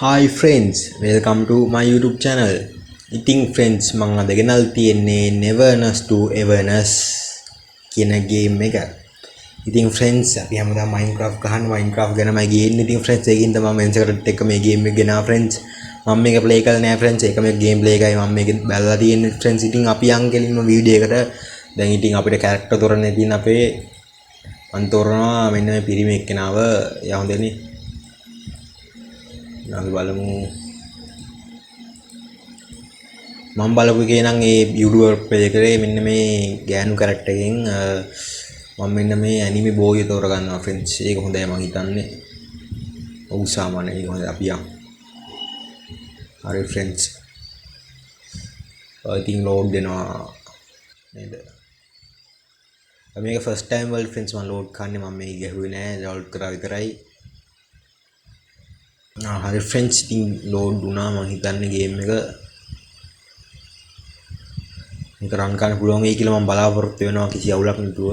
Hi friends, welcome to my YouTube channel. ඉතින් friends මම අද ගෙනල් තියෙන්නේ Neverness to Everness කියන ගේම් එක. ඉතින් friends අපි හැමදාම Minecraft ගහන Minecraft ගැනමයි ගේන්නේ. ඉතින් friends ඒකින්ද මම එන්සකට එක්ක මේ ගේම් එක ගෙනා friends. මම මේක play කරලා නෑ friends. ඒක මේ ගේම් play එකයි මම මේක බැලලා තියෙන්නේ friends. ඉතින් අපි යන් කෙලින්ම වීඩියෝ එකට දැන් ඉතින් අපිට character තොරන්නේ තියෙන අපේ මන් තොරනවා මෙන්න මේ පිරිමි එක්කෙනාව යහොඳනේ. අපි බලමු මම බලපු එකේ නම් ඒ YouTube page එකේ මෙන්න මේ ගෑනු කැරක්ටර් එකෙන් මම මෙන්න මේ ඇනිමේ බෝයි තෝර ගන්නවා friends. ඒක හොඳයි මම හිතන්නේ. ඔව් සාමාන්‍ය ඒක හොඳයි අපි යමු. හරි friends. I think load දෙනවා නේද? මේක first time world friends මම load කරන්නේ මම මේක ගැහුවේ නෑ download කරා විතරයි. හරි friends ඉතින් load වුණා මම හිතන්නේ game එක මේක රන් කරන්න පුළුවන් වෙයි කියලා මම බලාපොරොත්තු වෙනවා කිසි අවුලක් නැතුව.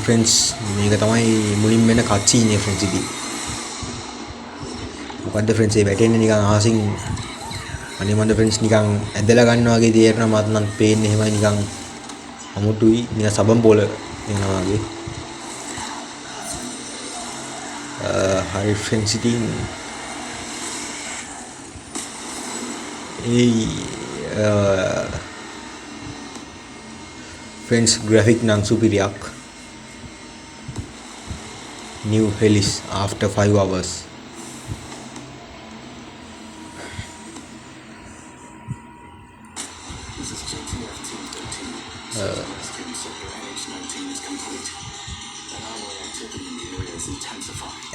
friends මේක තමයි මුලින් වෙන කච්චීන් එක friends ඉතින්. මොකද්ද friends මේ වැටෙන්නේ නිකන් අහසින් අනේ මන්ද friends නිකන් ඇදලා ගන්නවා වගේ තේරෙනවා මට නම් පේන්නේ එහෙමයි නිකන් අමුතුයි නිකන් සබම් බෝල එනවා වගේ. හරි friends ඉතින් friends graphic නම් සුපිරියක්. New Helix after 5 hours.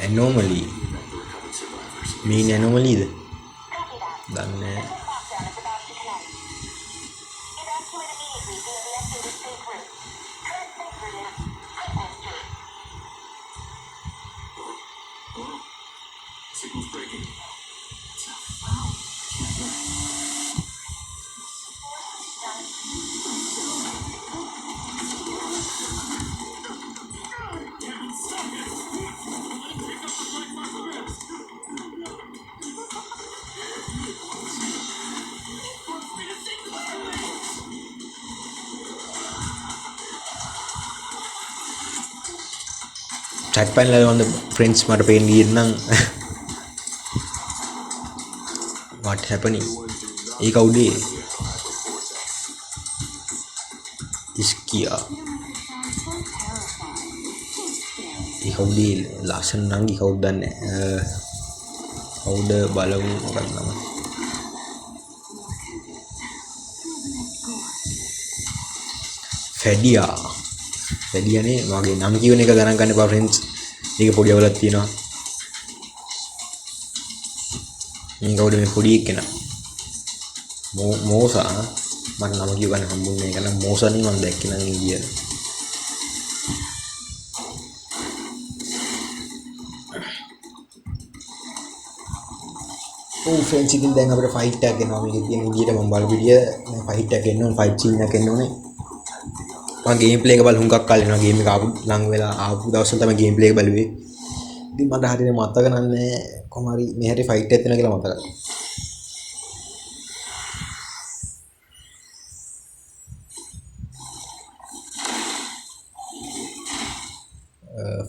Anomaly. Mean anomaly ද? දන්නේ chat panel වල friends මට පේන්නේ නම් what happening ඒ කවුද ඉස්කියා ඒ කවුද ලස්සන නංගි කවුද දන්නේ කවුද බලමු මොකක්ද නම ෆැඩියානේ මගේ නම් කියවන එක ගණන් ගන්න එපා friends. මේක පොඩි අවුලක් තියෙනවා. මේ කවුද මේ පොඩි එක්කෙනා? මෝසා මට නම කියව ගන්න හම්බුනේ නැහැ. ඒක නම් මෝසානේ මම දැක්කේ නම් ඉන්දියාව. ඔව් friends ඉතින් දැන් අපිට ෆයිට් එකක් එනවා. මේකේ තියෙන විදියට මම බලපු විදිය ෆයිට් එකක් එන්න ඕනේ. ෆයිට් සීන් එකක් එන්න ඕනේ. මම ගේම් ප්ලේ එක බල හුඟක් කල් වෙනවා ගේම් එක ආපු ලඟ වෙලා ආපු දවස්වල තමයි ගේම් ප්ලේ එක බැලුවේ. ඉතින් මට හරියට මතක නැහැ කොහොම හරි මේ හැටි ෆයිට් එකක් තියෙනවා කියලා මතකයි.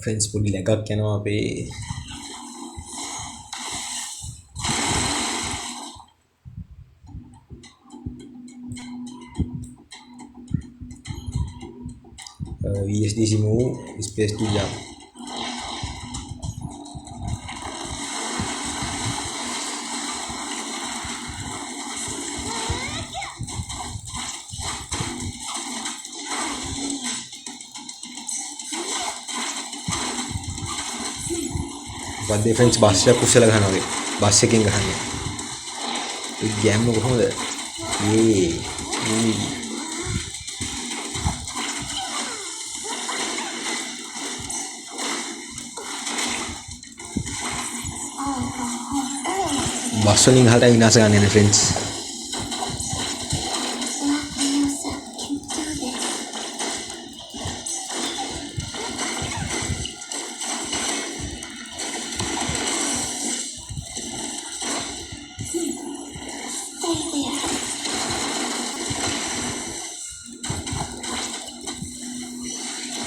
friends පොඩි ලැගක් යනවා අපේ VSDC move space to jump. But friends bus එක කුසල ගහනවා වගේ බස් එකෙන් ගහන්නේ. ඒ ගෑම්ම කොහොමද? බස් වලින් ගහලා විනාශ ගන්න යන friends.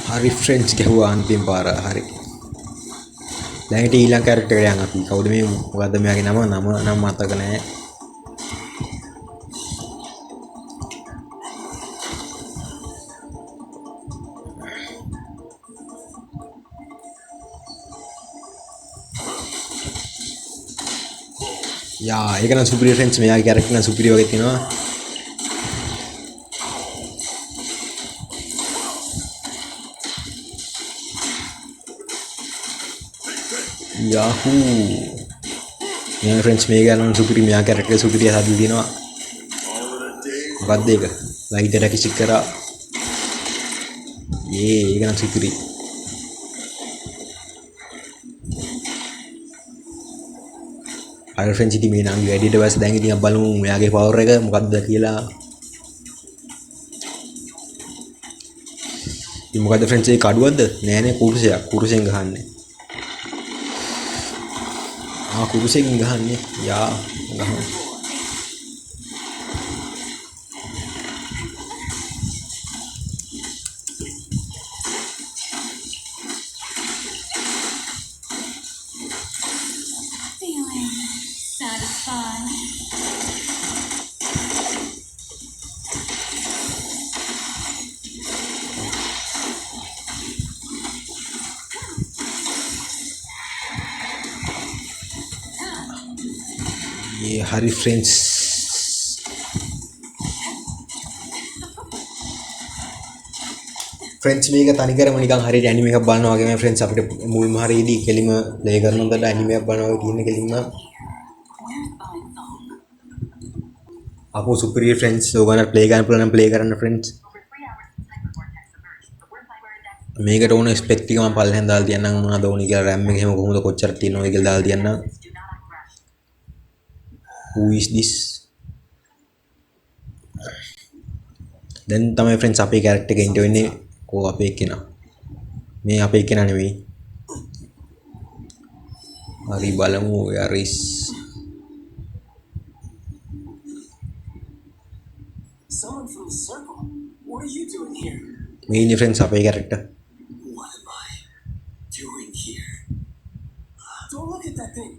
හරි ෆ්‍රෙන්ඩ්ස් ගැහුවා අන්තිම පාර හරි. දැන් ඉතින් ඊළඟ කැරක්ටර් එකට යන් අපි. කවුද මේ මොකද්ද මෙයාගේ නම නම් මතක නැහැ. යා ඒක නම් සුපිරියර් ෆ්‍රෙන්ඩ්ස් මෙයාගේ කැරක්ටර් නම් සුපිරියර් වගේ තියෙනවා. Yahoo! මේ ෆ්‍රෙන්ඩ්ස් මේ ගානන් සුපිරි මෙයා කැරක්ටර් සුපිරිය හදලා දිනවා. මොකක්ද ඒක? ලයිට් එක කිච් කරා. ඒක නම් සුපිරි. අර ෆ්‍රෙන්ඩ්ස් ඉතින් මේ නම් වැඩිට පස්සේ දැන් ඉතින් අපි බලමු මෙයාගේ පවර් එක මොකක්ද කියලා. ඉතින් මොකද්ද ෆ්‍රෙන්ඩ්ස් ඒ කඩුවක්ද? නෑනේ කුරුසෙන් ගහන්නේ. කුරුසෙන් ගහන්නේ යා ගහන්න. හරි ෆ්‍රෙන්ඩ්ස් මේක තනිකරම නිකන් හරියට ඇනිමේ එකක් බලනවා වගේ මේ ෆ්‍රෙන්ඩ්ස් අපිට මුල්ම හරියේදී කෙලිම ප්ලේ කරනකොට ඇනිමේ එකක් බලනවා වගේ තියෙන කෙලින්ම අපෝ සුපිරියර් ෆ්‍රෙන්ඩ්ස් ඕගොල්ලන්ට ප්ලේ කරන්න පුළුවන් නම් ප්ලේ කරන්න ෆ්‍රෙන්ඩ්ස් මේකට ඕන ස්පෙක් ටික මම පල්ලෙන් දාලා තියන්නම් මොනවද ඕනි කියලා RAM එක එහෙම කොහොමද කොච්චර තියෙනවද කියලා දාලා තියන්නම්. Who is this? දැන් තමයි ෆ්‍රෙන්ඩ්ස් අපේ කැරක්ටර් එක ඉන්ටර් වෙන්නේ. කෝ අපේ කෙනා. මේ අපේ කෙනා නෙවෙයි. හරි බලමු yaris. Someone from the circle. What are you doing here? මේ ඉන්නේ ෆ්‍රෙන්ඩ්ස් අපේ character. What am I doing here? Don't look at that thing.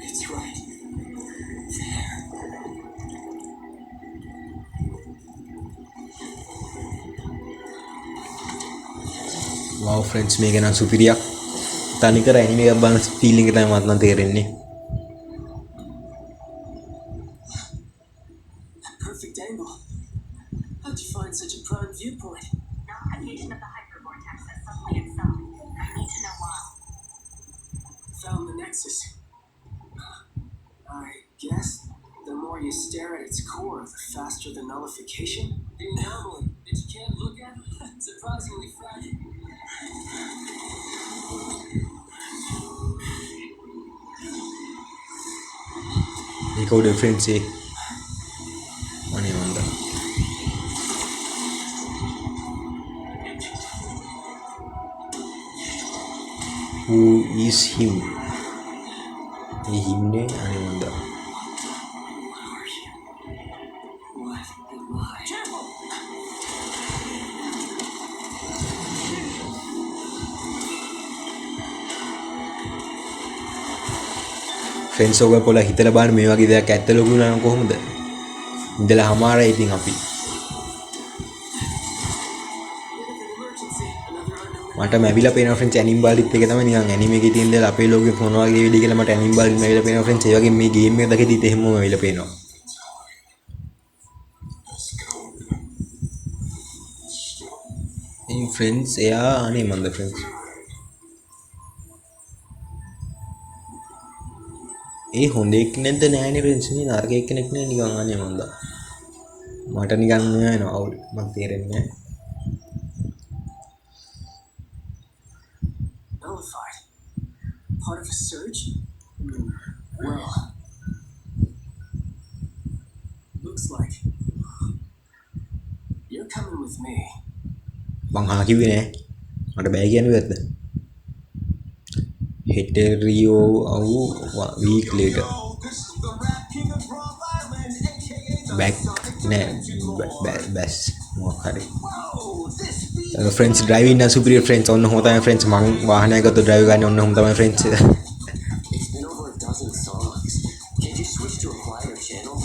It's right there. Wow friends මේක නම් සුපිරියක්. තනිකර ඇනිමේ එකක් බලන ෆීලිං එක තමයි මට නම් තේරෙන්නේ. That perfect angle. How'd you find such a prime viewpoint? Nullification of the hypervortex has suddenly itself. I need to know why. Found the nexus. I guess the more you stare at its core, the faster the nullification. The anomaly that you can't look at? Surprisingly fragile. මේක උඩ friends ඒ අනේ මන්ද who is him ඒ හිම්නේ අනේ මන්ද friends ඔයගොල්ලෝ පොළ හිතලා බලන්න මේ වගේ දෙයක් ඇත්ත ලොකු වුණා නම් කොහොමද? ඉඳලා හමාරයි ඉතින් අපි. මට මැවිලා පේනවා ෆ්‍රෙන්ඩ්ස් ඇනිම් බාල්දිත් එක තමයි නිකන් ඇනිමේ එකේ තියෙන දේවල් අපේ ලෝකේ ෆෝන් වගේ වෙඩි කියලා මට ඇනිම් බාල්දිත් මැවිලා පේනවා ෆ්‍රෙන්ඩ්ස්. ඒ වගේ මේ ගේම් එක දැකීදිත් එහෙමම මැවිලා පේනවා. ඉතින් ෆ්‍රෙන්ඩ්ස් එයා අනේ මන්ද ෆ්‍රෙන්ඩ්ස් ඒ හොඳ එක්කෙනෙක්ද නෑනේ ෆ්‍රෙන්ඩ්ස් නේ නරක එක්කෙනෙක් නේ නිකන් අනේ මන්ද මට නිකන් නෑනවා අවුල් මට තේරෙන්නේ නෑ Nullified. Part of a surge? Well, looks like you're coming with me. මං හා කිව්වේ නෑ මට බෑ කියන්නේ වැද්ද Heterio a week later. Back නෑ බැස් මොකක් හරි friends driving a superior friends ඔන්න හොම තමයි ෆ්‍රෙන්ඩ්ස් මං වාහනයක් ගත්තොත් ඩ්‍රයිව් ගන්න ඔන්න හොම තමයි friends It's been over a dozen songs. Can't you switch to a quieter channel?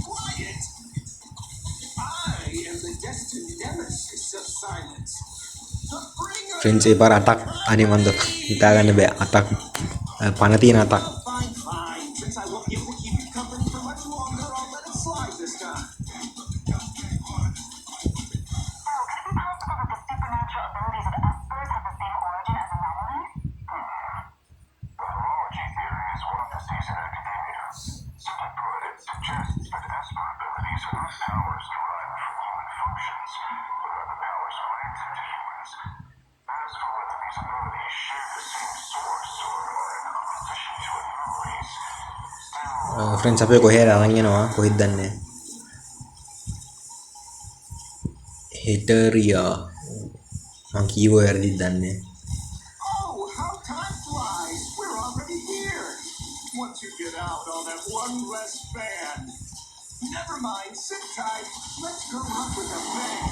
Quiet! I am the destined nemesis of silence. The bringer friends ඒ පාර අතක් අනේ මන්ද හිතාගන්න බෑ අතක් පණ තියෙන අතක් fine, fine. Since I won't be able to keep you company for much longer, I'll let it slide this time. So, could it be possible that the supernatural abilities of espers have the same origin as anomalies? Numerology theory is one of the season academia. Simply put, it suggests that esper abilities are not powers derived from human functions, but are the powers granted to humans. As for whether these abilities share the same source or are in opposition to anomalies, still friends අපේ කොහේ අරන් යනවා කොහෙද දන්නේ හෙටරියා මං කීව වැරදිද දන්නේ Oh, how time flies! We're already here! Once you get out, I'll have one less fan. Never mind, sit tight. Let's go up with a bang.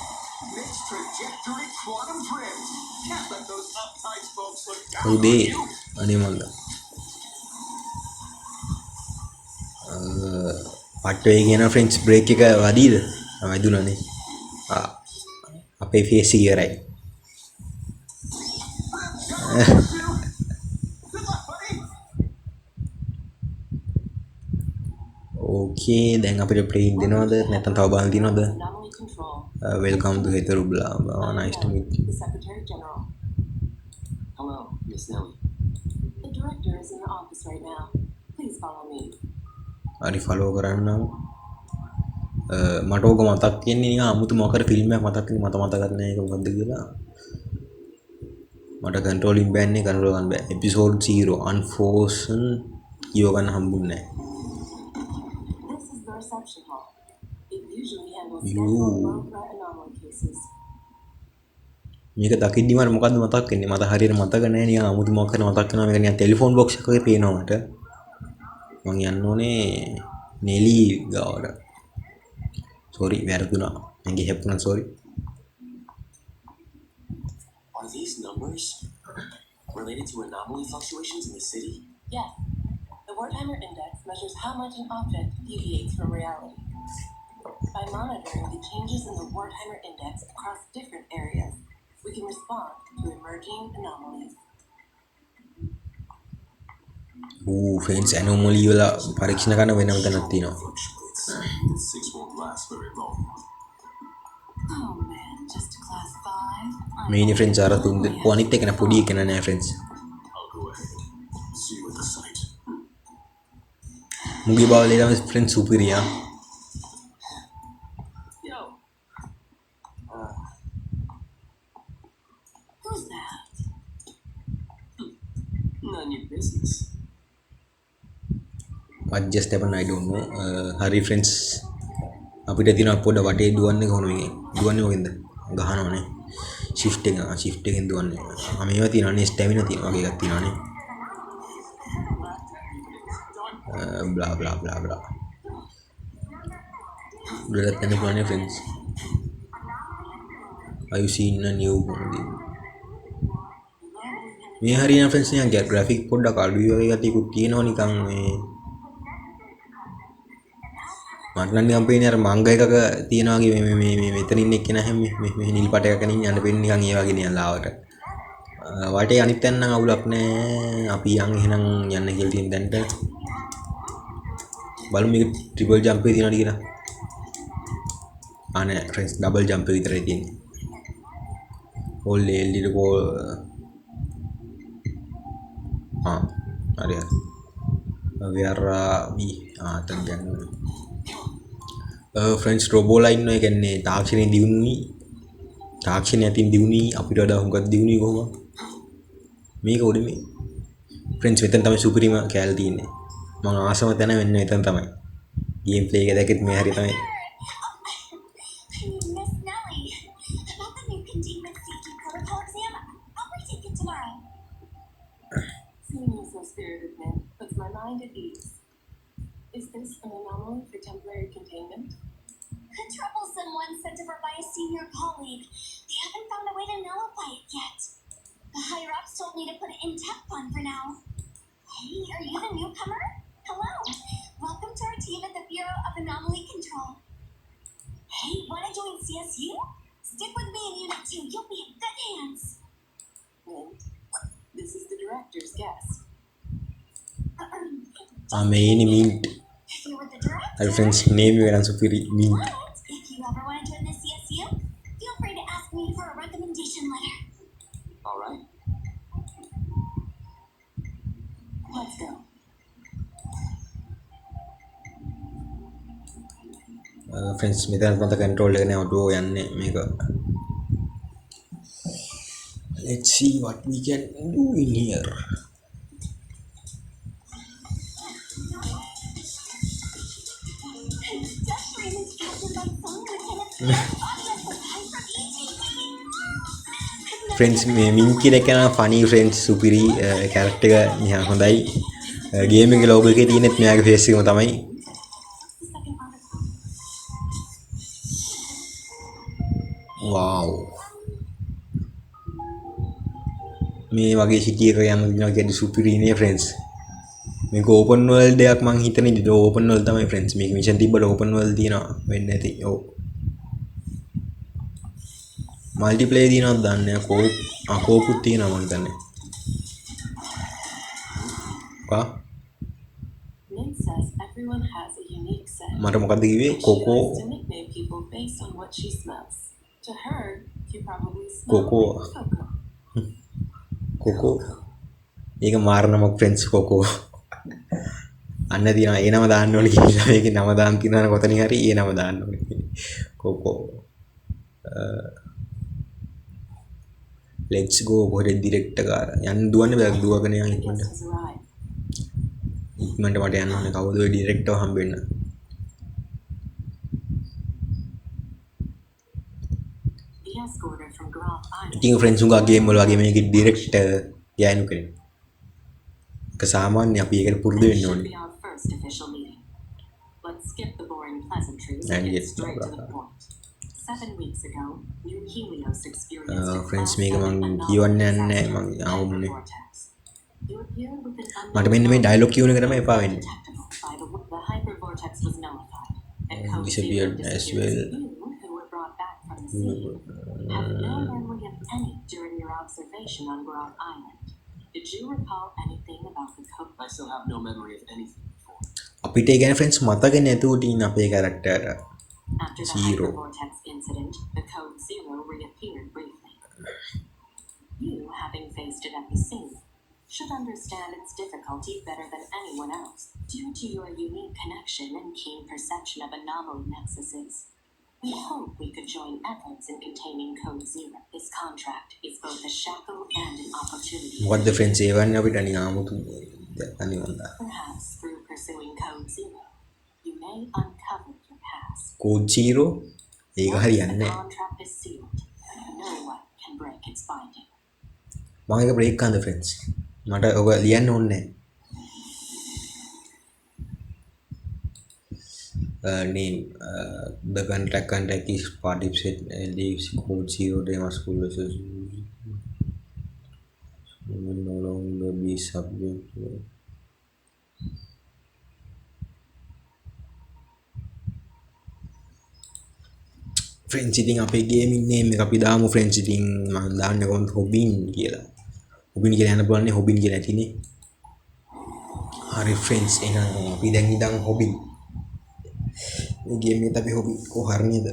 Next trajectory quantum print. Can't let those uptight folks look down on උදේ you. අනේ මන්ද පට්ටේ කියන friends break එක වදීද වැදුනනේ අපේ face එක ඉවරයි Good luck, buddy! ඕකේ දැන් අපිට ප්ලේන් දෙනවද නැත්නම් තව බලන්න තියනවද Anomaly Control. වෙල්කම් ටු හෙතරුබ්ලා nice to meet you The Secretary General. Hello, Miss Nelly. The Director is in the office right now. Please follow me. හරි ෆලෝ කරන්නම් මට ඕක මතක් වෙන්නේ නිකන් අමුතු මොකක් හරි ෆිල්ම් එකක් මතක් වෙන්නේ මට මතකත් නෑ ඒක මොකද්ද කියලා මට කන්ට්‍රෝලින් බෑන්නේ කන්ට්‍රෝල් ගන්න බෑ එපිසෝඩ් 0 අන්ෆෝසන් කියව ගන්න හම්බුන්නේ This is the reception hall. It usually handles You. scheduled low-threat anomaly cases. මේක දකිද්දි මට මොකද්ද මතක් වෙන්නේ මට හරියට මතක නෑ නිකන් අමුතු මොකක් හරි මතක් වෙනවා මේක නිකන් ටෙලිෆෝන් බොක්ස් එකක වගේ පේනවා මට මං යන්න ඕනේ නෙලි ගාවට සෝරි වැරදුනා මගේ හැප්පුණා sorry Are these numbers related to anomaly fluctuations in the city? Yes. The Wertheimer Index measures how much an object deviates from reality. By monitoring the changes in the Wertheimer Index across different areas, we can respond to emerging anomalies. Friends anomaly වල පරීක්ෂණ කරන වෙනම තැනක් තියෙනවා Fluctuates. This 6 won't last very long. Oh man, just a class 5? මේනි friends අර තුන් අනිත් එක නේ පොඩි එක නෑ friends I'll go ahead. See you at the site. මුගේ බවලේ තමයි friends සුපිරියා Yo. Who's that? None of your business. what just happened I don't know හරි ෆ්‍රෙන්ඩ්ස් අපිට තියෙනවා පොඩ වටේ දුවන්නේ කොහොමද මේකෙන් දුවන්නේ මොකෙන්ද ගහනවනේ shift එකෙන් දුවන්නේ මේවා තියෙනවානේ ස්ටැමිනා තියෙනවා වගේ එකක් තියෙනවානේ blah blah blah blah උඩට යන්න පුළුවන් නේ friends are you seeing a new මේ හරියන ෆ්‍රෙන්ඩ්ස් නිකන් ග්‍රැෆික් පොඩ්ඩක් අඩුයි වගේ ගතියකුත් තියෙනවා නිකන් මේ මට නම් නිකන් පේන්නේ අර මංග එකක තියෙනවා වගේ මේ මෙතන ඉන්න එක්කෙනා හැම මේ නිල් පාට එකක නින් යන්න පේන්නේ නිකන් ඒ වගේ නිකන් ලාවට වටේ අනිත් තැන නම් අවුලක් නෑ අපි යන් එහෙනම් යන්න කියලා තියෙන තැනට බලමු මේක ට්‍රිපල් ජම්ප් එකේ තියෙනවද කියලා අනේ ෆ්‍රෙන්ඩ්ස් ඩබල් ජම්ප් එක විතරයි තියෙන්නේ all LED බෝල් හරි where are we තන් යන්න ෆ්‍රෙන්ඩ්ස් රොබෝලා ඉන්නවා ඒ කියන්නේ තාක්ෂණයේ දියුණුවයි තාක්ෂණය අතින් දියුණුවයි අපිට වඩා හුඟක් දියුණුවයි කොහොමද මේක උඩ මේ ෆ්‍රෙන්ඩ්ස් මෙතන තමයි සුපිරිම කෑල්ල තියෙන්නේ මම ආසම තැන වෙන්නේ මෙතන තමයි ගේම් ප්ලේ එක දැක්කත් මේ හරිය තමයි Miss Nelly, about the new containment safety protocol exam, I'll retake it tomorrow. Seeing you so spirited, man, puts my mind at ease. Is this CSU? Stick with me in Unit 2. You'll be in good hands. Mint, this is the director's guest. main mint. If you're with the director, Our friends name වෙන සුපිරි mint. but if you ever want to join the CSU, feel free to ask me for a recommendation letter. All right. Let's go. friends මෙතන මත control එක නෑ auto යන්නේ මේක. Let's see what we can do in here. Dustream is captained by Song Lieutenant Audience with Hype from ETT. friends මේ මින් කියන එක නා funny friends සුපිරි character එක නිකන් හොඳයි. game එකේ logo එකේ තියෙනෙත් මෙයාගේ face එකම තමයි. wow. මේ වගේ city එක යන දිනවා කියන්නේ සුපිරි නේ friends. මේක open world එකක් මං හිතන්නේ ඉතින් open world තමයි friends. මේක mission තිබ්බට open world තියෙනවා වෙන්නේ නැති. ඔව්. multiplayer තියෙනවද දන්නේ නැහැ. කෝපුත් තියෙනවා මං හිතන්නේ. Mint says everyone has a unique scent. මට මොකද්ද කිව්වේ? She කොකෝ likes to nickname people based on what she smells. To her, you probably smell Coco. like cocoa. කොකෝ ඒක මාරනමක් friends කොකෝ අන්න දිනවා ඒ නම දාන්න ඕනේ කියලා මේකේ නම දාන්න තියෙනවා කොතනින් හරි ඒ නම දාන්න ඕනේ කොකෝ let's go කොහෙද ඩිරෙක්ට් එක යන්න දුවන්නේ බෑ දුවගෙන යන්න The ඉක්මනට guest has arrived. ඉක්මනට මට යන්න ඕනේ කවුද ඔය ඩිරෙක්ටර් හම්බෙන්න The escorter from Groff Island. ඉතින් friends උංගා ගේම් වල වගේ මේකේ ඩිරෙක්ටර් ගෑනු කෙනෙක් ඒක සාමාන්‍ය අපි ඒකට පුරුදු This වෙන්න should ඕනේ be our first official meeting. Let's skip the boring pleasantries And and get get straight to the proper. point. 7 weeks ago, New Helios experienced a friends fast මේක and මං anomalous කියවන්න යන්නේ disaster මං in the ආවුනේ hypervortex. You appeared with an මට මෙන්න මේ dialogue කියවන එක තමයි එපා වෙන්නේ undetectable by the hypervortex was nullified, and Code disappeared Zero as disappeared. well. You, who were brought back from the scene, have no memory of any during your observation on Groff Island. Did you recall anything about the code? I still have no memory of anything before. අපිට ඒ කියන්නේ friends මතක නැතුව තියෙන අපේ character After the Zero. hypervortex incident, the Code Zero reappeared briefly. You, having faced it at the scene, should understand its difficulty better than anyone else, due to your unique connection and keen perception of anomaly nexuses. We hope we could join efforts in containing Code Zero. This contract is both a shackle and an opportunity. මොකද්ද friends ඒ වන්නේ අපිට නිකන් 아무තු අනේ වන්දා Perhaps through pursuing Code Zero, you may uncover your past. code 0 ඒක Once හරියන්නේ the නැහැ contract is sealed, no one can break its binding. මම ඒක break කරන්න friends මට ඔක ලියන්න ඕනේ නැහැ name the contract is participate and leaves code 0 they must follow will no longer be subject to friends ඉතින් අපේ gaming name එක අපි දාමු friends ඉතින් මම දාන්නේ කොහොමද hobin කියලා hobin කියලා යන්න බලන්නේ hobin කියලා ඇතිනේ හරි friends එහෙනම් අපි දැන් ඉඳන් hobin මේ game එකට අපි hobin කොහරි නේද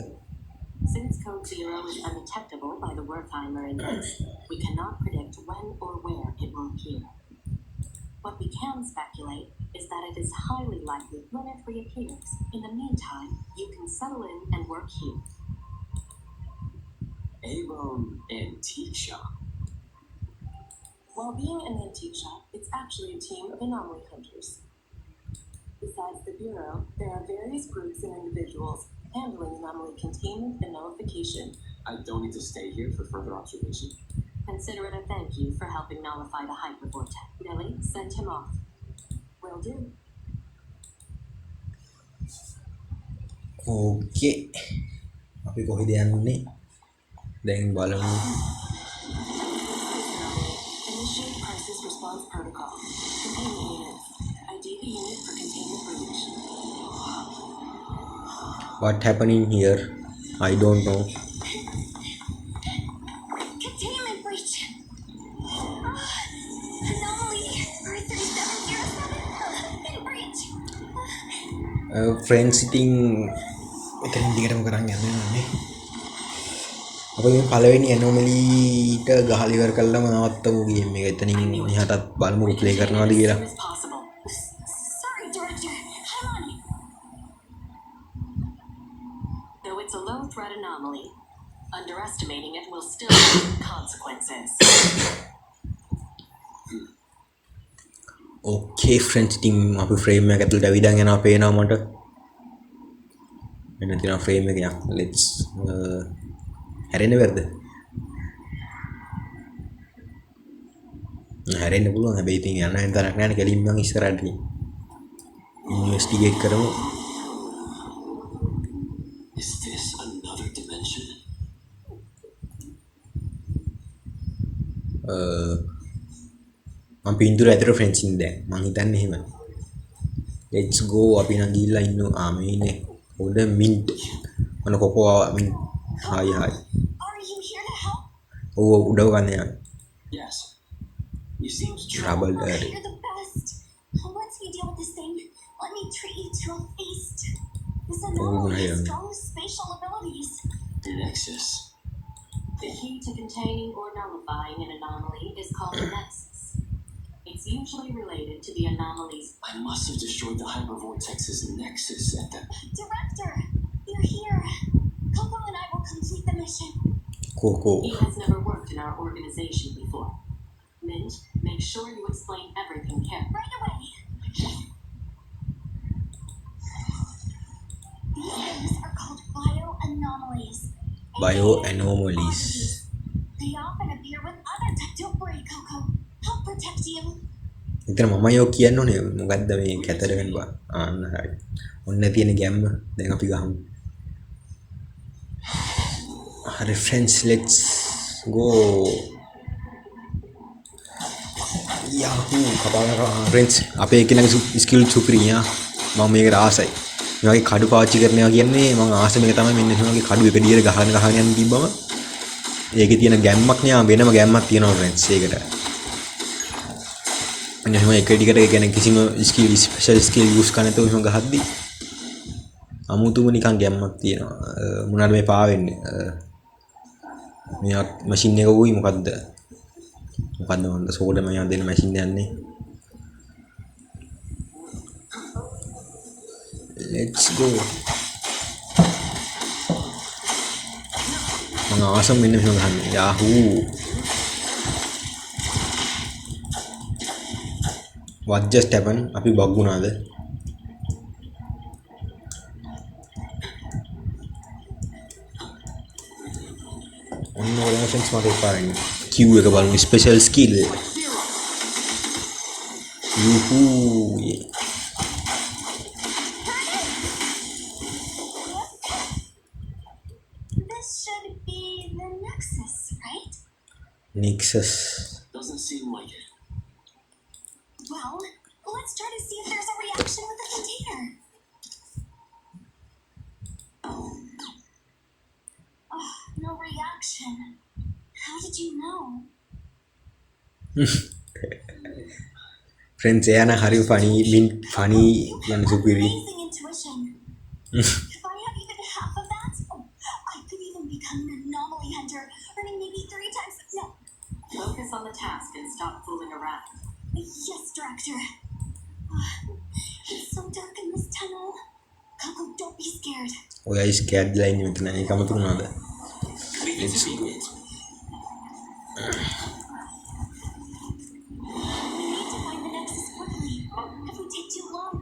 Since Code Zero is undetectable by the Wertheimer Index, we cannot predict when or where it will appear. What we can speculate is that it is highly likely when it reappears. In the meantime, you can settle in and work here. A-Bone Antique Shop. While being an antique shop, it's actually a team of anomaly hunters. Besides the Bureau, there are various groups and individuals handling anomaly containment and nullification. I don't need to stay here for further observation. Consider it a thank you for helping nullify the hypervortex. Billy, send him off. Will do. okay අපි කොහෙද යන්නේ දැන් බලමු Initiate crisis response protocol. Containment units. ID the unit for containment breach. what happening here I don't know. Containment breach. Anomaly 3707 in breach. friends ඉතින් එතනින් දිගටම කරන් යන්න ඕනේ. අපි මේ පළවෙනි ඇනෝමලීට ගහලා ඉවර කළාම නවත්තමු ගේම් එක. එතනින් එහාටත් බලමු ප්ලේ කරනවාද කියලා. As possible. Sorry, Director. I'm on it. Though it's a low threat anomaly, underestimating it will still have consequences. Okay friends, ඉතින් අපි ෆ්‍රේම් එක ඇතුළට ඇවිදන් යනවා පේනවා මට. එන්න තියෙනවා ෆ්‍රේම් එක යා. let's හැරෙන්න බැරිද? හැරෙන්න පුළුවන්. හැබැයි ඉතින් යන්න වෙන තරක් නැහැ නේ. කෙලින්ම මං ඉස්සරහට ඉන්වෙස්ටිගේට් කරමු. Is this another dimension? මම පින්තූර ඇතුළේ ෆ්‍රෙන්ඩ්ස් ඉන්න දැන්. මං හිතන්නේ එහෙම. let's go. අපි නම් ගිහිල්ලා ඉන්නවා. මේ ඉන්නේ. උඩ මින්ට්. මොන කොකෝ mint. hi. Are you here to help? ඔව් උඩව ගන්න යන්න. Yes. You seem Troubled. You're the best. Once we deal with this thing, let me treat you to a feast. This anomaly has yeah. strong spatial abilities. Nexus. The key to containing or nullifying an anomaly is called a nexus. It's usually related to the anomaly's. I must have destroyed the hypervortex's nexus at the. Director, you're here. Coco and I will complete the mission. කොකෝ. He has never worked in our organization before. Mint, make sure you explain everything carefully. Right away. These things are called bioanomalies. Bioanomalies. They often appear with other types. Don't worry, Coco. I'll protect you. ඉතින් මම යෝ කියන්න ඕනේ මොකද්ද මේ කැතර වෙනවා. ආන්න හරි. ඔන්න තියෙන ගැම්ම දැන් අපි ගහමු. හරි friends, let's go. Yahoo! කපාලා friends අපේ එක්කෙනාගේ ස්කිල් සුපිරියා. මම මේකට ආසයි. මේ වගේ කඩු පාවිච්චි කරනවා කියන්නේ මම ආස මේක තමයි. මෙන්න මේ වගේ කඩු එක දිහට ගහගෙන යන තිබ්බම ඒකේ තියෙන ගැම්මක් නේ වෙනම ගැම්මක් තියෙනවා friends ඒකට. අන්න එහෙම එක ටිකට ඒ කියන්නේ කිසිම ස්කිල් ස්පෙෂල් ස්කිල් යූස් කරන්න නැතුව එහෙම ගහද්දි අමුතුම නිකන් ගැම්මක් තියෙනවා. මොනවාද මේ පාවෙන්නේ? මේ මැෂින් එක උයි මොකද්ද මන්ද සෝඩම යන දෙන මැෂින් යන්නේ. let's go. මම ආසම් මෙන්න මෙහෙම ගහන්න. Yahoo! what just happened? අපි බග් වුණාද? ඔන්න ඔයාලා ෆ්‍රෙන්ඩ්ස් මට පාරන්නේ Q එක බලමු special skill. Yoohoo. This should be the Nexus, right? Nexus. Doesn't seem like it. Well, let's try to see if there's a reaction with the container. Oh, no reaction. How did you know? Friends, Anna, are you funny? Been funny and superior. Amazing intuition. If I had even half of that, I could even become an anomaly hunter, earning maybe 3 times. No. Focus on the task and stop fooling around. Yes, Director. It's so dark in this tunnel. Coco, don't be scared. Oh, I scared line with me. Come to another. Let's go. We need to find the Nexus quickly. If we take too long,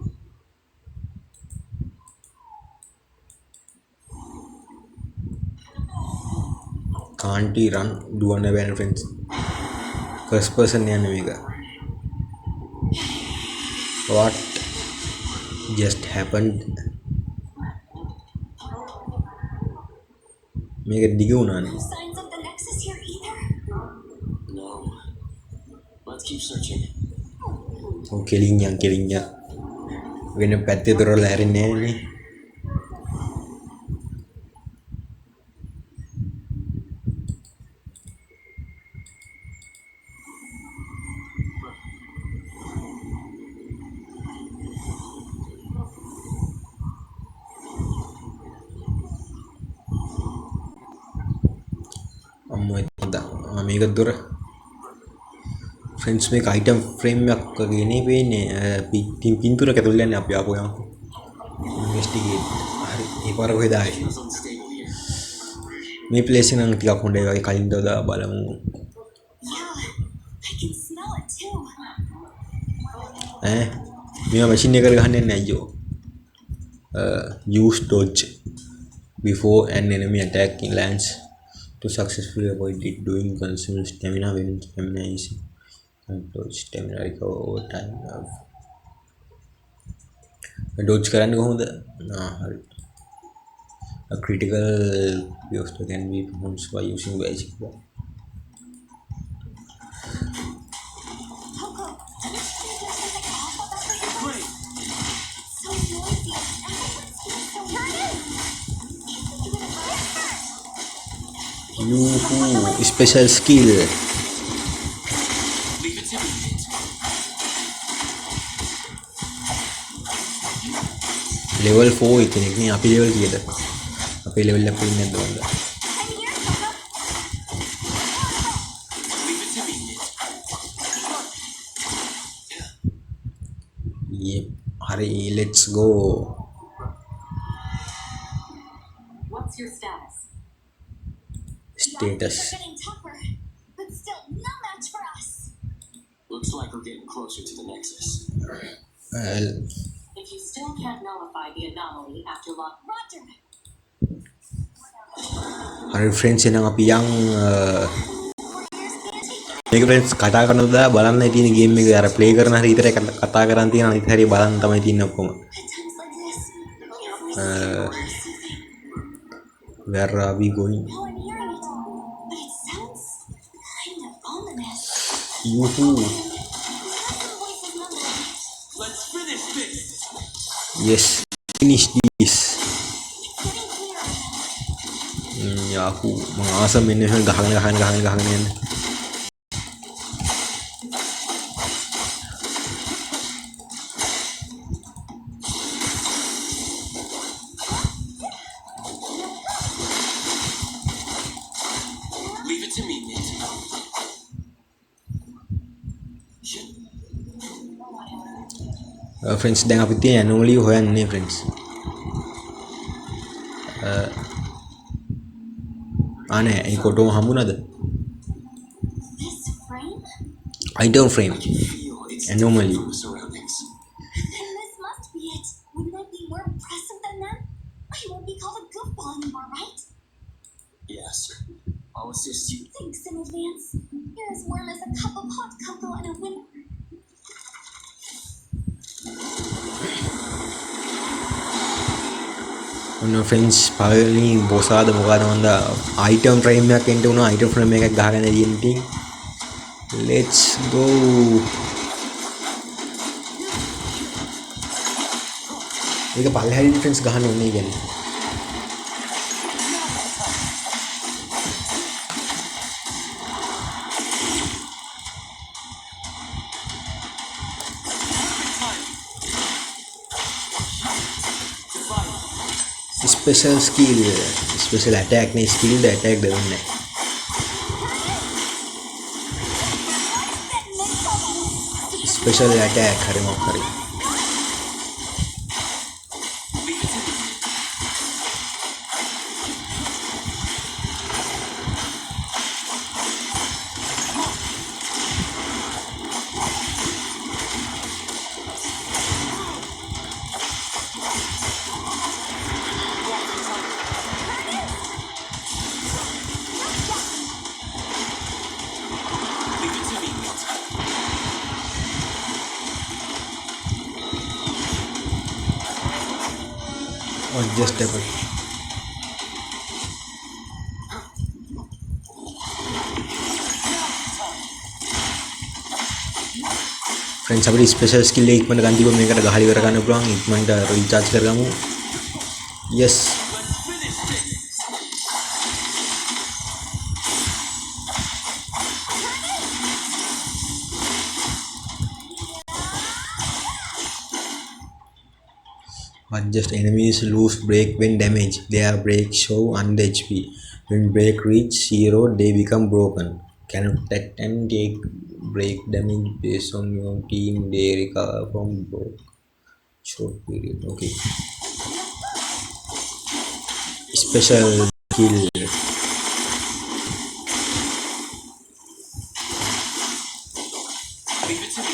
Can't he run? Do one event, friends. First person and Omega. What just happened? Make it dig on. no signs of the Nexus here either. No. Let's keep searching. Oh, killing ya. When a pet the roll in any. මේක දොර friends මේක item frame එකක් වගේ නේ වෙන්නේ පින්තූරක ඇතුළේ යන්නේ අපි ආපු යමු ඉන්වෙස්ටිගේට් හරි ඒ පාර කොහෙද ආවේ Feels unstable here. මේ ප්ලේස් එක නම් ටිකක් හොඳයි වගේ කලින් දවදා බලමු Yeah, I can smell it too. මේවා මැෂින් එකකට ගහන්න යන්නේ අයියෝ use dodge before an enemy attack in lands to successfully avoid it doing consume stamina when stamina is dodge stamina recover over time dodge කරන්නේ කොහොමද හරි a critical booster can be performed by using basic Coco, do you think there's something off about this? Great. It's so noisy. Everyone's being so loud. Yoo-hoo, special skill Leave it to me. level 4 එකෙනෙක් නේ අපි level කීයද අපේ level එක පින්නේ නැද්ද වන්ද I'm here, Coco. Leave it to me. yep හරි let's go What's your status? status They're getting tougher, but still no match for us. Looks like we're getting closer to the Nexus. If you still can't nullify the anomaly after lock, Roger. හරි friends එහෙනම් අපි යන් Warriors can't take මේක friends කතා කරනදා බලන්න තියෙන game එක අර ප්ලේ කරන හැටි විතරයි කතා කරන් තියෙන අනිත් හැටි බලන්න තමයි තියෙන්නේ ඔක්කොම at times like this. where are we going No, I'm hearing it, but it sounds kind of ominous. Yoo-hoo. The voices mumbling. Let's finish this. yes finish this Getting clearer. Yahoo මම ආස මෙන්න එහෙම ගහගෙන යන්න Leave it to me, mate. Shit. friends දැන් අපි තියෙන anomaly හොයන්නේ friends අනේ ඒ කොටම හම්බුණාද This frame? item frame Feel its Anomaly. from the surroundings. Then this must be it. Wouldn't I be more impressive than them? I won't be called a goofball anymore, right? Yes. I'll assist you. Thanks in advance. You're as warm as a cup of hot cocoa in a winter. ඔන්න friends පළවෙනි බොසාද මොකද මන්ද item frame එකක් එන්න උනා item frame එකක් ගහගෙන තියෙන ඉතින් let's go ඒක පල්ලෙහාදී friends ගහන්න ඕනේ කියන්නේ special skill special attack නේ skill ද attack දෙන්නේ special attack හරි මොකක් හරි Leave it to me, mate. adjustable friends අපිට special skill එක ඉක්මනට ගන්න තිබ්බ මේකට ගහලි කර ගන්න පුළුවන් ඉක්මනට recharge කරගමු yes Let's finish this. adjust enemies lose break when damaged their break show under HP when break reach 0 they become broken can attack and take break damage based on your team. They recover from block short period. Okay, special skill. Leave it to me.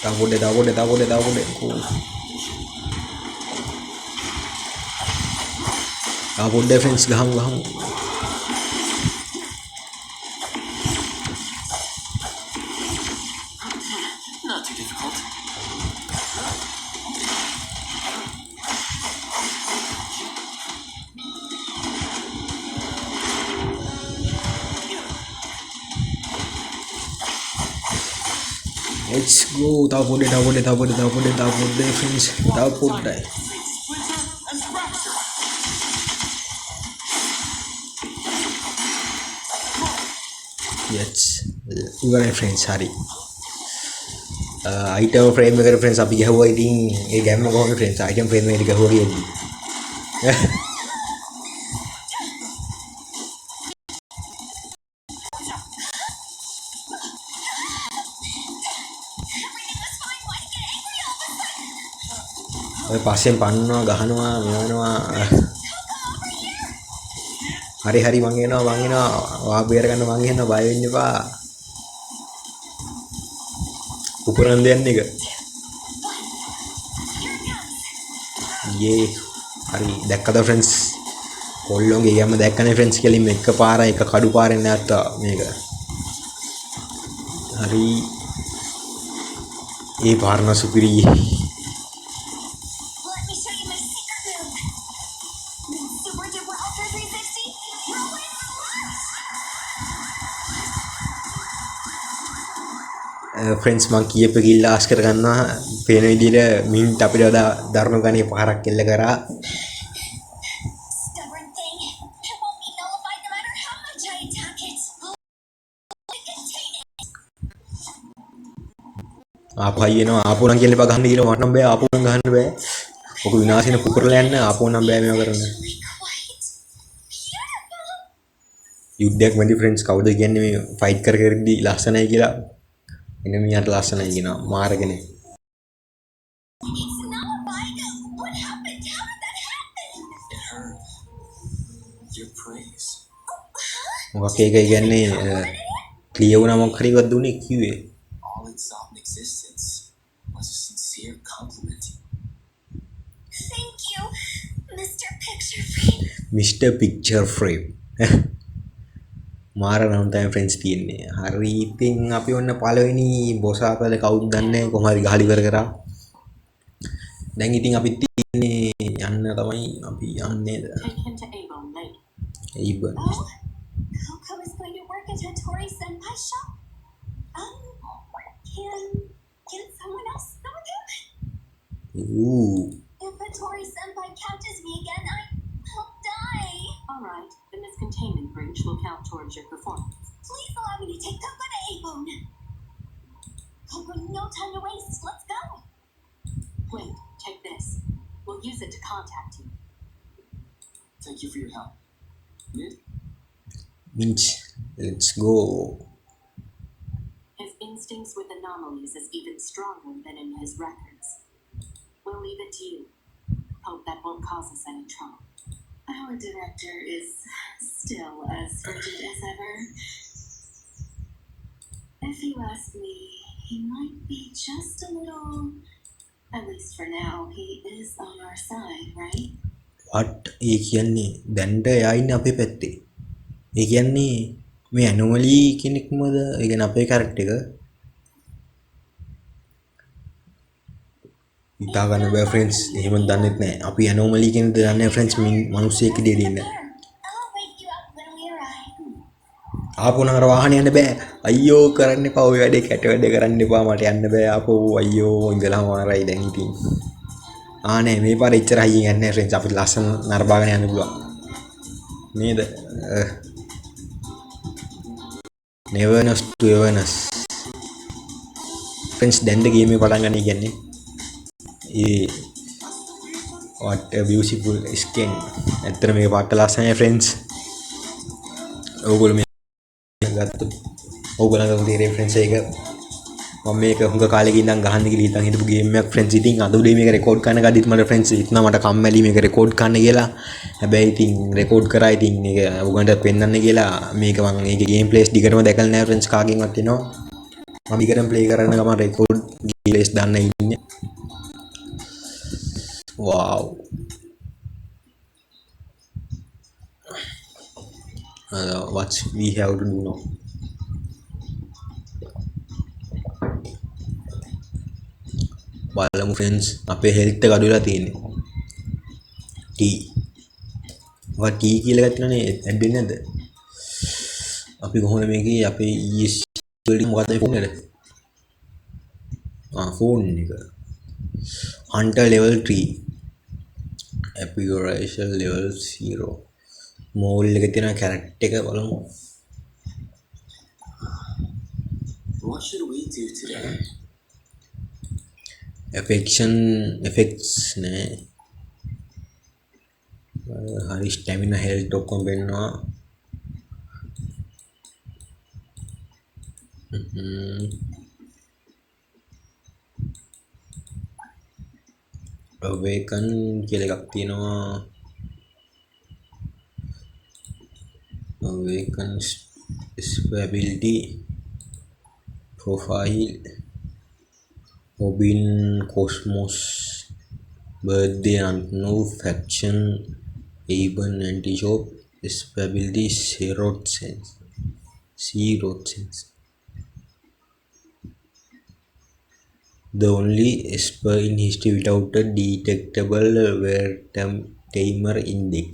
Takut deh. Cool. Takut deh friends, gaham. Not too difficult. Let's go. Takut deh friends. Takut deh. Splinter and Fracture. Yes. Iwan friends hari. Item frame එක friends අපි ගහුවා ඉතින් ඒ ගැම්ම කොහොමද friends item frame එක ගහුවා කියද්දි. ඔය පස්සෙන් පන්නනවා ගහනවා මෙවනවා. හරි මං එනවා වා බේර ගන්න මං එනවා බය වෙන්න එපා. උපරන් දෙන්න එක. යේ හරි දැක්කද friends කොල්ලොන්ගේ යම දැක්කනේ friends කෙලින්ම එක පාර එක කඩු පාරෙන් නැත්තා මේක. හරි ඒ පාරන සුපිරි. Let me show you my secret move. Super duper ultra 360. Friends මං කියප කිල්ල ආස් කරගන්නවා පේන විදිහට මින්ට් අපිට වඩා දරුණු ගණේ පහරක් කෙල්ල කරා. Stubborn thing. It won't be nullified no matter how much I attack it. Contain it. ආපහු එනවා ආපහු නම් කියලා ගහන්න කියලා මට නම් බෑ ආපහු නම් ගහන්න බෑ. ඔක විනාශින පුපුරලා යන්න ආපහු නම් බෑ මේව කරන්න. Quite beautiful. යුද්ධයක් මැදි ෆ්‍රෙන්ඩ්ස් කවුද කියන්නේ මේ ෆයිට් කර ඉද්දි ලස්සනයි කියලා. එන්න මියාට ලස්සනයි කියනවා මාරගෙන. It's nullified. What happened? How did that happen? It hurt. Your praise. මොකක් ඒක කියන්නේ ක්ලියර් වුණා මොකක් හරි එකක් දුන්නේ කිව්වේ. All it saw in existence was a sincere compliment. Thank you, Mr. Picture Frame. Mr. Picture Frame. මාර නම් තමයි ෆ්‍රෙන්ඩ්ස් තියෙන්නේ. හරි ඉතින් අපි ඔන්න පළවෙනි බොස් ආපල කවුද දන්නේ කොහොම හරි ගහලි කර කරා. දැන් ඉතින් අපි තියන්නේ යන්න තමයි අපි යන්නේද. Take him to Avon later. Avon. Oh, Coco is going to work at Hattori Senpai shop. Can someone else go with him? Ooh. If Hattori Senpai catches me again, I'll die. Alright, then this containment breach will count towards your performance. Please allow me to take Coco to Avon. Coco, no time to waste. Let's go. Wait, take this. We'll use it to contact you. Thank you for your help. Mid? Minch. Let's go. His instincts with anomalies is even stronger than in his records. We'll leave it to you. Hope that won't cause us any trouble. Our director is still as rigid as ever. If you ask me, he might be just a little. At least for now, he is on our side, right? What? ඒ කියන්නේ දැන්ට එයා ඉන්නේ අපේ පැත්තේ. ඒ කියන්නේ මේ ඇනෝමලි කෙනෙක්මද? ඒ කියන්නේ අපේ කැරක්ටර් එක. හිතා ගන්න බෑ ෆ්‍රෙන්ඩ්ස්. එහෙම දන්නෙත් නෑ. අපි ඇනෝමලි කෙනෙක්ද දන්නේ නෑ ෆ්‍රෙන්ඩ්ස්. මිනිස්සෙක් ඉදිරියේ ඉන්න. I'll wake you up when we arrive. ආපහු නම් අර වාහනේ යන්න බෑ. අයියෝ කරන්න එපා. ඔය වැඩේ කැට වැඩ කරන්න එපා. මට යන්න බෑ. ආපහු අයියෝ ඉඳලාම ආරයි දැන් ඉතින්. ආනේ මේ පාර ඉච්චර හයියෙන් යන්නේ නැහැ ෆ්‍රෙන්ඩ්ස්. අපිට ලස්සන නරඹාගෙන යන්න පුළුවන්. නේද? Neverness to Everness. ෆ්‍රෙන්ඩ්ස් දැන් ගේම් එක පටන් ගන්න කියන්නේ. what a beautiful skin. ඇත්තට මේක පාට ලස්සනයි ෆ්‍රෙන්ඩ්ස්. ඕගොල්ලෝ මේ ගත්ත ඕගොල්ලන්ගේ රෙෆරන්ස් එක මම මේක හුඟ කාලෙක ඉඳන් ගහන්න කියලා හිතන් හිටපු ගේම් එකක් ෆ්‍රෙන්ඩ්ස්. ඉතින් අද උදේ මේක රෙකෝඩ් කරන ගදිත් මට ෆ්‍රෙන්ඩ්ස් හිතනවා මට කම්මැලි මේක රෙකෝඩ් කරන්න කියලා. හැබැයි ඉතින් රෙකෝඩ් කරා ඉතින් මේක උගන්ට පෙන්නන්න කියලා මේක මම මේකේ ගේම් ප්ලේස් දිගටම දැකලා නැහැ ෆ්‍රෙන්ඩ්ස් කාගෙන්වත් එනවා. මම දිගටම ප්ලේ කරන්න ගමන් රෙකෝඩ් ප්ලේස් දාන්න ඉන්නේ. wow what we have to do now. බලමු ෆ්‍රෙන්ඩ්ස් අපේ හෙල්ත් එක අඩු වෙලා තියෙන්නේ. ටී වා ටී කියලා ගත්තනේ ඇඩ් වෙන්නේ නැද්ද? අපි කොහොමද මේකේ අපේ ES වලින් මොකද ෆෝන් එක? ෆෝන් එක Hunter level 3 Aspiration level 0 මෝල් එක තියෙන කැරක්ටර් එක බලමු. What should we do today? affection effects නෑ. හරි ස්ටැමිනා හෙල්ත් ඔක්කොම වෙන්නවා. awaken කියලා එකක් තියෙනවා. awaken ability profile Robin Cosmos birthday unknown faction Aben anti-shop ability zero sense the only esper in history without a detectable wear tamer index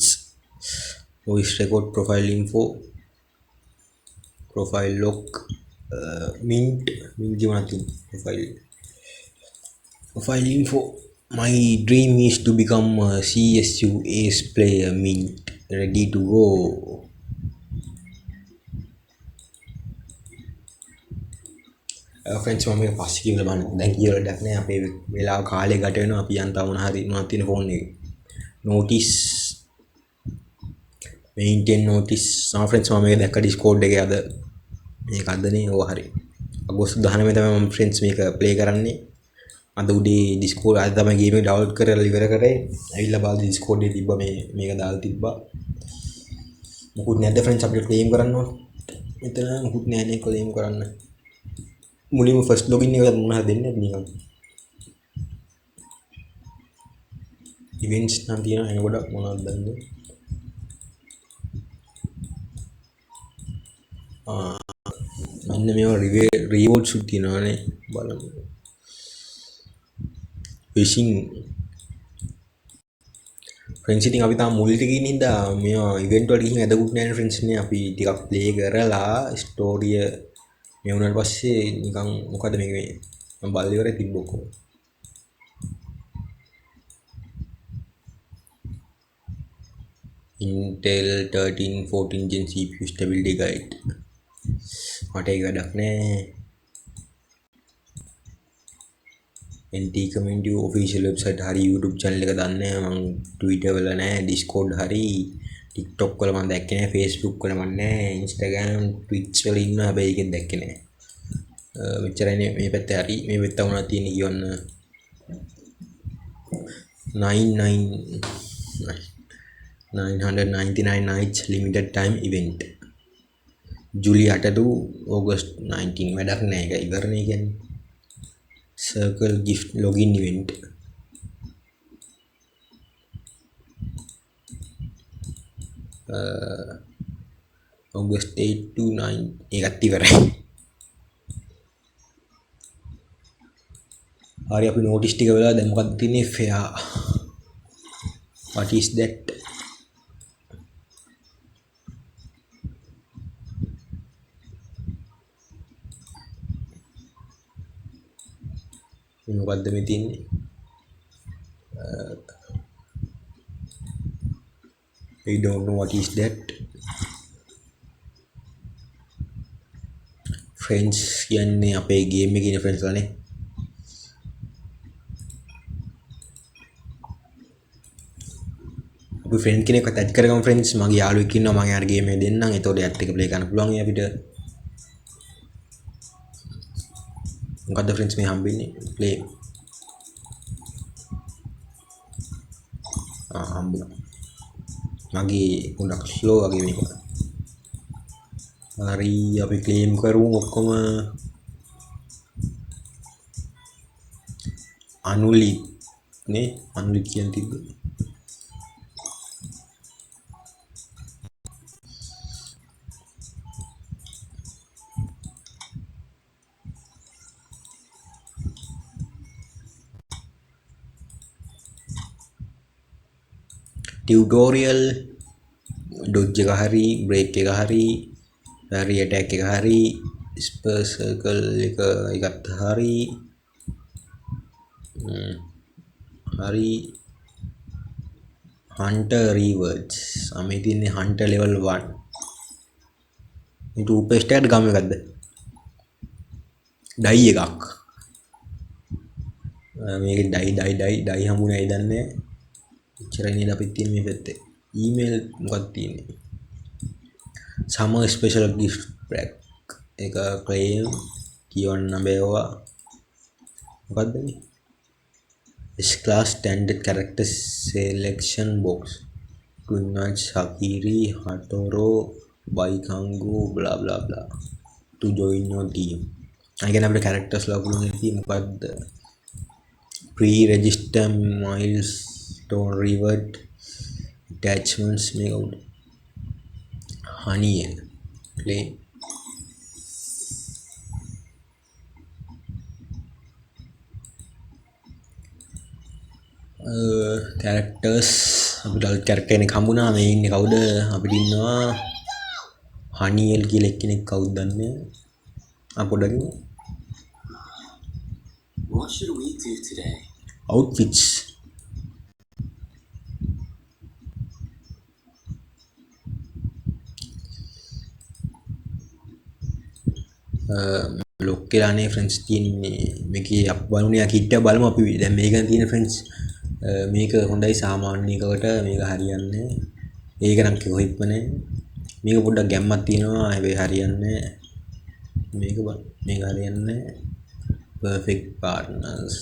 voice record profile info profile lock mint gimana tuh profile info my dream is to become a CSU ace player mint ready to go. Friends මම මේක පස්සේ කියලා බලන්න. දැන් කියලා දෙයක් නෑ අපේ වෙලාව කාලේ ගත වෙනවා. අපි යන්තම් මොන හරි මොනවද තියෙන ෆෝන් එකේ. notice maintain notice ෆ්‍රෙන්ඩ්ස් මම මේක දැක්ක Discord එකේ අද මේක අදනේ ඕව හරි. අගෝස්තු 19 තමයි මම ෆ්‍රෙන්ඩ්ස් මේක ප්ලේ කරන්නේ. අද උදේ Discord අද තමයි ගේම් එක ඩවුන්ලෝඩ් කරලා ඉවර කරේ. ඇවිල්ලා බලද්දි Discord එකේ තිබ්බා මේක දාලා තිබ්බා. මොකුත් නැද්ද ෆ්‍රෙන්ඩ්ස් අපිට ක්ලේම් කරන්න ඕන. මෙතන මොකුත් නෑ නේ ක්ලේම් කරන්න. මුලින්ම ෆස්ට් ලොගින් එක මොනවද දෙන්නේ නිකන් ඉවෙන්ට්ස් නම් තියෙනවා එන ගොඩක් මොනවද දන්නේ මෙන්න මේවා රිවෝඩ්ස් උත් තියෙනවානේ බලමු ෆිෂින් ෆ්‍රෙන්ඩ්ස් ඉතින් අපි තාම මුල් ටිකේ ඉන්න හින්දා මේවා ඉවෙන්ට් වල ගිහින් ඇදගුත් නැහැ නේ ෆ්‍රෙන්ඩ්ස් නේ අපි ටිකක් ප්ලේ කරලා ස්ටෝරිය මේ වුණාට පස්සේ නිකන් මොකද මේක මේ මම බලලා ඉවරයි තිබ්බොක්කොම Intel 1314 Gen CPU stability guide මට ඒක වැඩක් නෑ NT community official website හරි YouTube channel එක දන්නේ මම Twitter වල නෑ Discord හරි TikTok වල මම දැක්කේ නෑ Facebook වල මම නෑ Instagram Twitch වල ඉන්නවා හැබැයි ඒකෙන් දැක්කේ නෑ මෙච්චරයි මේ පැත්තේ හරි මේ පැත්ත වුණා තියෙන කියවන්න 999 nights limited time event July 8 to August 19 වැඩක් නෑ ඒක ඉවරනේ කියන්නේ circle gift login event August 8 to 9 ඒකත් ඉවරයි හරි අපි notice ටික වෙලා දැන් මොකක්ද තියෙන්නේ fair what is that මොකක්ද මේ තියෙන්නේ I don't know what is that friends කියන්නේ අපේ game එකේ ඉන්න friends ලානේ අපි ෆ්‍රෙන්ඩ් කෙනෙක්වත් ඇඩ් කරගමු ෆ්‍රෙන්ඩ්ස්. මගේ යාළුවෙක් ඉන්නවා මම යාට ගේම් එක දෙන්නම්. එතකොට එයාත් එක්ක ප්ලේ කරන්න පුළුවන් අපිට. මොකද්ද ෆ්‍රෙන්ඩ්ස් මේ හම්බෙන්නේ? ප්ලේ. හම්බුණා. මගේ ගොඩක් ස්ලෝ වගේ මේක. හරි අපි ක්ලේම් කරමු ඔක්කොම. අනුලි නේ අනුලි කියන තිබ්බේ. ටියුටෝරියල් ඩොජ් එක හරි බ්‍රේක් එක හරි හරි ඇටැක් එක හරි ස්පර් සර්කල් එකත් හරි හරි හන්ටර් රීවර්ඩ්ස් අමේ තියන්නේ හන්ටර් ලෙවල් 1 ඊට උපෙස්ට් එකට ගම එකක්ද ඩයි එකක් මේක ඩයි හම්බුනේ ඇයි දන්නේ එච්චරයි නේද අපිත් තියෙන මේ පැත්තේ ඊමේල් මොකක්ද තියෙන්නේ සමර් ස්පෙෂල් ගිෆ්ට් පැක් එක ක්ලේම් කියවන්න බෑවා මොකක්ද මේ S class standard character selection box Kunaj Shakiri Hatoro Baikangu blah blah blah to join your team I can have the characters ලා පුළුවන් ඉතින් මොකද්ද pre-register milestone reward attachments මේක උඩ honey play characters අපිට character කෙනෙක් හම්බුණා මේ ඉන්නේ කවුද අපිට ඉන්නවා හනියල් කියලා එක්කෙනෙක් කවුද දන්නේ පොඩ්ඩක් What should we do today? outfits lock කියලානේ ෆ්‍රෙන්ඩ්ස් තියෙන්නේ මේකේ අප බලුනේ කිට්ට බලමු අපි දැන් මේකෙන් තියෙන ෆ්‍රෙන්ඩ්ස් මේක හොඳයි සාමාන්‍ය එකකට මේක හරියන්නේ ඒක නම් කොහෙත්ම නැහැ මේක පොඩ්ඩක් ගැම්මක් තියෙනවා හැබැයි හරියන්නේ මේක මේක හරියන්නේ perfect partners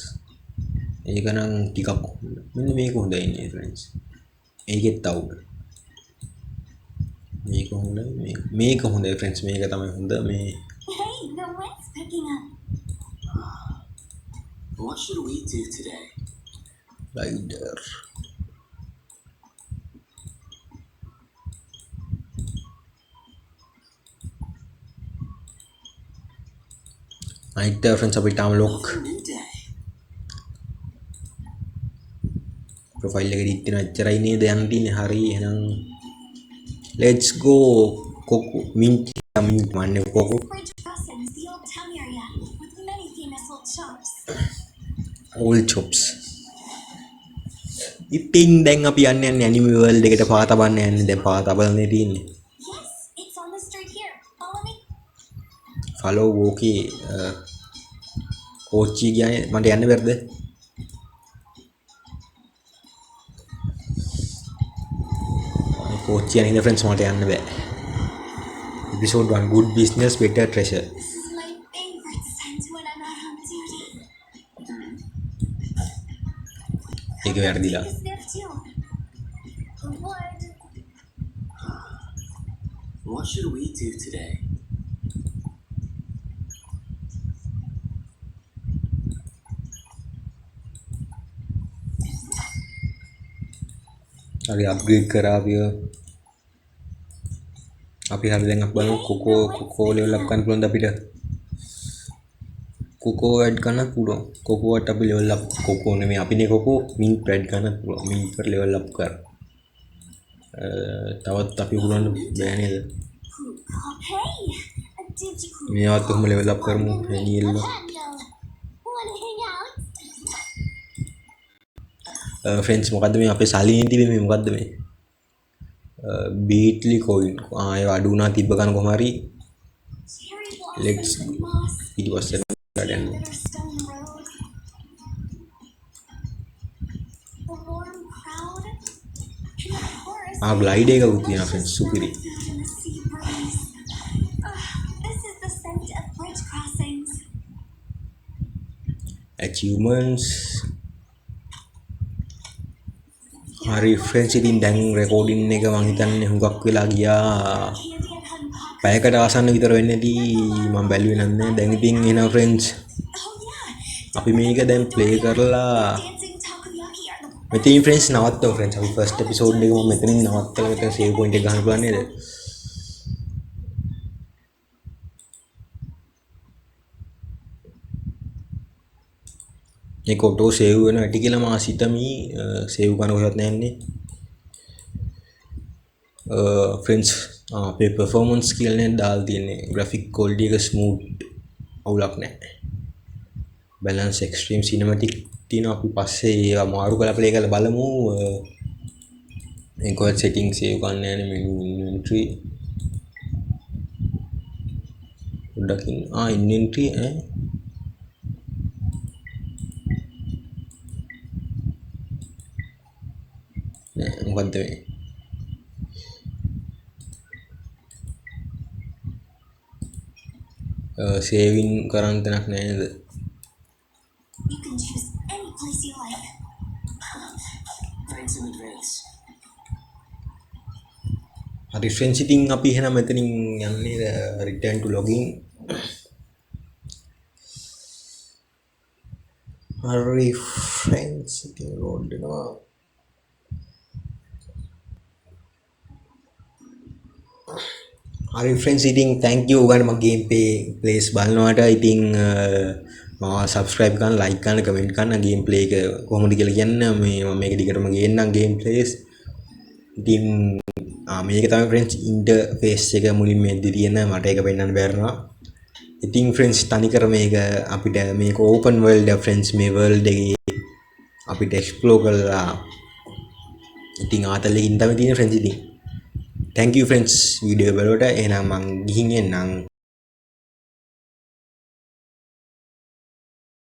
ඒක නම් ටිකක් මෙන්න මේක හොඳයි නේ ෆ්‍රෙන්ඩ්ස් ඒකෙත් අවුල් මේක හොඳයි ෆ්‍රෙන්ඩ්ස් මේක තමයි හොඳ මේ Hey, the wind's picking up. What should we do today? rider night friends අපිට තාම lock A new day. profile එකේ දිත්තන එච්චරයි නේද යන්න තියෙන්නේ හරි එහෙනම් let's go කොකු mint මන්නේ කොකු Bridge crossings, the old town area, with many famous old shops. all chops ඉතින් දැන් අපි යන්නේ anime world එකට පාත බන්න යන්නේ දැන් පාත බලන්නේ තියෙන්නේ Yes, it's on the street here. Follow me. follow okay කෝච්චි ගියානේ මට යන්න බැරිද කෝච්චි යන ඉන්න friends මට යන්න බෑ episode 1 good business better treasure This is my favorite scent when I'm not on duty. ඒක වැරදිලා Take a sniff too. Wood. What should we do today? හරි අප්ග්‍රේඩ් කරා අපි හරි දැන් අපි බලමු කොකෝ ලෙවල් අප් කරන්න පුළුවන්ද අපිට කොකෝ ඇඩ් කරන්න පුළුවන් කොකෝට අපි ලෙවල් අප් කොකෝ නෙමෙයි අපිනේ කොකෝ මින්ට් ඇඩ් කරන්න පුළුවන් මින්ට් එක ලෙවල් අප් කර තවත් අපි උගලන්න බෑ නේද Hey, did you මේවත් කොහොම ලෙවල් අප් කරමු හැනියෙල්ල Wanna hang out? ෆ්‍රෙන්ඩ්ස් මොකද්ද මේ අපේ සල්ලිනේ තිබෙන්නේ මේ මොකද්ද මේ බීට්ලි කොයින් ආය අඩු වුණා තිබ්බ ගන්න කොහම හරි Cherry Let's blossoms and moss. ඊට පස්සේ ගඩන් Another stone road. The warm crowd. And the ග්ලයිඩ් එකකුත් තියෙනවා ෆ්‍රෙන්ඩ්ස් සුපිරි. In the sea breeze. This is the scent of bridge crossings. achievements හරි ෆ්‍රෙන්ඩ්ස් ඉතින් දැන් රෙකෝඩින් එක මං හිතන්නේ හුඟක් වෙලා ගියා Candy and honey pop. පැයකට ආසන්න විතර වෙන්න ඇති මම බැලුවේ නැන්නේ දැන් ඉතින් එනවා ෆ්‍රෙන්ඩ්ස් Oh yeah. අපි මේක දැන් ප්ලේ කරලා Dancing takoyaki are the මෙතනින් ෆ්‍රෙන්ඩ්ස් නවත්තමු ෆ්‍රෙන්ඩ්ස් අපි ෆස්ට් එපිසෝඩ් එක මම මෙතනින් නවත්තලා මෙතන සේව් පොයින්ට් එක ගන්න පුළුවන් නේද ඒක ඔටෝ සේව් වෙනවා ඇති කියලා මම හිතමි සේව් කරන කොහෙවත් නැන්නේ ෆ්‍රෙන්ඩ්ස් අපේ performance කියලා නේ දාලා තියෙන්නේ graphic quality එක smooth අවුලක් නැහැ balance extreme cinematic තියෙනවා අපි පස්සේ ඒවා මාරු කරලා play කරලා බලමු ඒකවත් setting save කරන්න යන්නේ menu inventory පොඩ්ඩක් inventory මොකද්ද මේ සේවින් කරන්න තැනක් නැහැ නේද You can choose any place you like. Thanks in advance. හරි ෆ්‍රෙන්ඩ්ස් ඉතින් අපි එහෙනම් මෙතනින් යන්නේ return to login හරි ෆ්‍රෙන්ඩ්ස් ඉතින් load වෙනවා හරි ෆ්‍රෙන්ඩ්ස් ඉතින් thank you ඔයගොල්ලෝ මගේ ගේම් ප්ලේස් බලනවාට ඉතින් මම subscribe කරන්න like කරන්න comment කරන්න ගේම් ප්ලේ එක කොහොමද කියලා කියන්න මේ මම මේක දිගටම ගේන්නම් ගේම් ප්ලේස් ඉතින් මේක තමයි ෆ්‍රෙන්ඩ්ස් ඉන්ටර්ෆේස් එක මුලින් මේදී තියෙන මට ඒක පෙන්වන්න බැරිනවා ඉතින් ෆ්‍රෙන්ඩ්ස් තනිකර මේක අපිට මේක ඕපන් වර්ල්ඩ් ෆ්‍රෙන්ඩ්ස් මේ වර්ල්ඩ් එකේ අපිට එක්ස්ප්ලෝර් කරලා ඉතින් ආතලකින් තමයි තියෙන ෆ්‍රෙන්ඩ්ස් ඉතින් thank you friends video බලවට එහෙනම් මං ගිහින් එන්නම්